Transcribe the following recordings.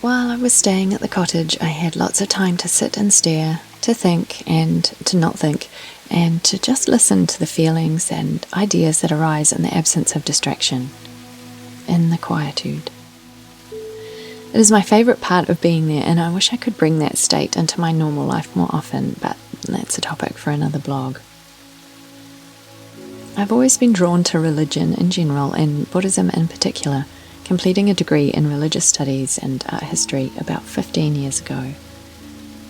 while I was staying at the cottage, I had lots of time to sit and stare, to think and to not think, and to just listen to the feelings and ideas that arise in the absence of distraction, in the quietude. It is my favourite part of being there, and I wish I could bring that state into my normal life more often, but that's a topic for another blog. I've always been drawn to religion in general, and Buddhism in particular, completing a degree in religious studies and art history about 15 years ago.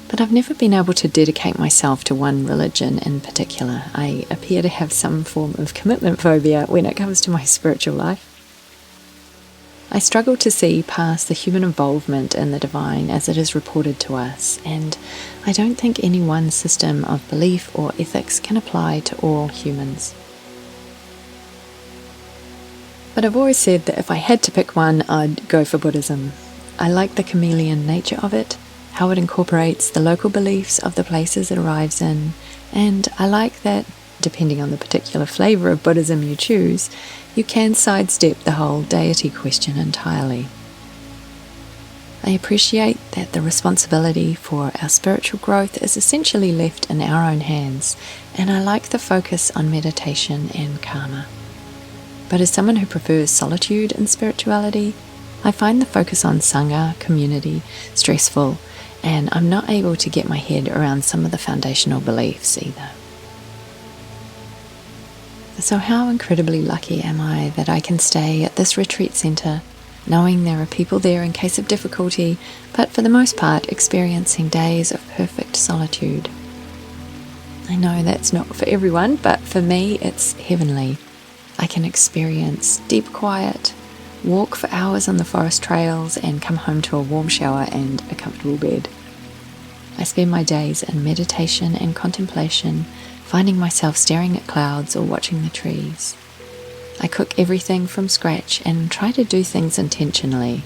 But I've never been able to dedicate myself to one religion in particular. I appear to have some form of commitment phobia when it comes to my spiritual life. I struggle to see past the human involvement in the divine as it is reported to us, and I don't think any one system of belief or ethics can apply to all humans. But I've always said that if I had to pick one, I'd go for Buddhism. I like the chameleon nature of it, how it incorporates the local beliefs of the places it arrives in, and I like that, depending on the particular flavour of Buddhism you choose, you can sidestep the whole deity question entirely. I appreciate that the responsibility for our spiritual growth is essentially left in our own hands, and I like the focus on meditation and karma. But as someone who prefers solitude and spirituality, I find the focus on sangha, community, stressful, and I'm not able to get my head around some of the foundational beliefs either. So how incredibly lucky am I that I can stay at this retreat centre, knowing there are people there in case of difficulty, but for the most part experiencing days of perfect solitude. I know that's not for everyone, but for me it's heavenly. I can experience deep quiet, walk for hours on the forest trails, and come home to a warm shower and a comfortable bed. I spend my days in meditation and contemplation, finding myself staring at clouds or watching the trees. I cook everything from scratch and try to do things intentionally,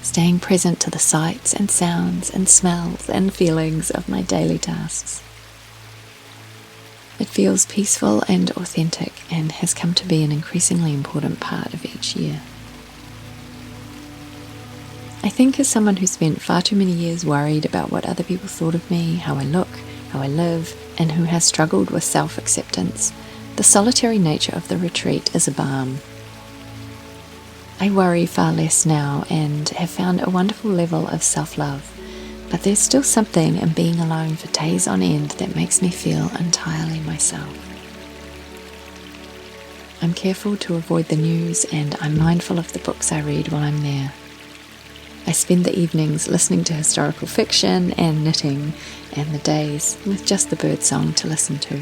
staying present to the sights and sounds and smells and feelings of my daily tasks. It feels peaceful and authentic and has come to be an increasingly important part of each year. I think as someone who spent far too many years worried about what other people thought of me, how I look, how I live, and who has struggled with self-acceptance, the solitary nature of the retreat is a balm. I worry far less now and have found a wonderful level of self-love, but there's still something in being alone for days on end that makes me feel entirely myself. I'm careful to avoid the news, and I'm mindful of the books I read while I'm there. I spend the evenings listening to historical fiction and knitting, and the days with just the birdsong to listen to.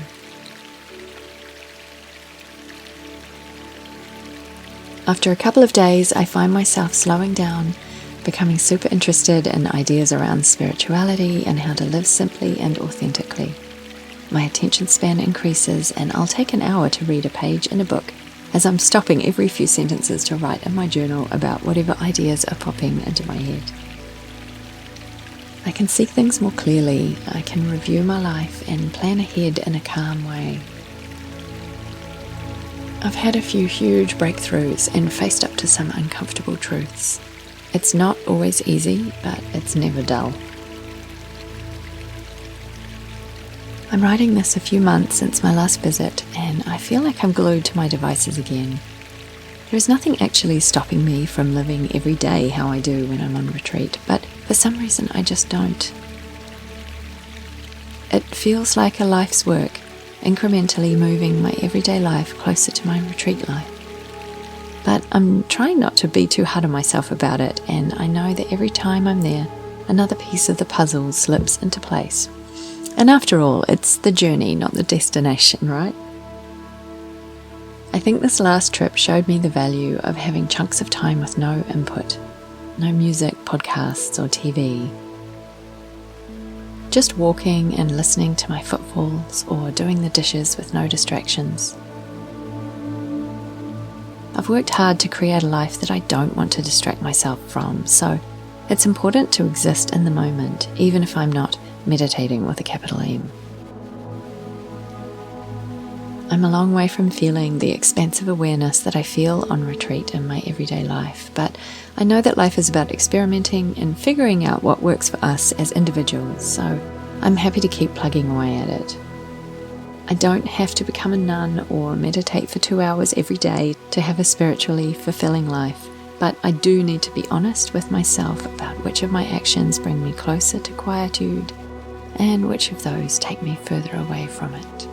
After a couple of days, I find myself slowing down, becoming super interested in ideas around spirituality and how to live simply and authentically. My attention span increases, and I'll take an hour to read a page in a book as I'm stopping every few sentences to write in my journal about whatever ideas are popping into my head. I can see things more clearly, I can review my life and plan ahead in a calm way. I've had a few huge breakthroughs and faced up to some uncomfortable truths. It's not always easy, but it's never dull. I'm writing this a few months since my last visit, and I feel like I'm glued to my devices again. There is nothing actually stopping me from living every day how I do when I'm on retreat, but for some reason I just don't. It feels like a life's work, incrementally moving my everyday life closer to my retreat life. But I'm trying not to be too hard on myself about it, and I know that every time I'm there, another piece of the puzzle slips into place. And after all, it's the journey, not the destination, right? I think this last trip showed me the value of having chunks of time with no input, no music, podcasts, or TV. Just walking and listening to my footfalls or doing the dishes with no distractions. I've worked hard to create a life that I don't want to distract myself from, so it's important to exist in the moment, even if I'm not meditating with a capital M. I'm a long way from feeling the expansive awareness that I feel on retreat in my everyday life, but I know that life is about experimenting and figuring out what works for us as individuals, so I'm happy to keep plugging away at it. I don't have to become a nun or meditate for 2 hours every day to have a spiritually fulfilling life, but I do need to be honest with myself about which of my actions bring me closer to quietude and which of those take me further away from it.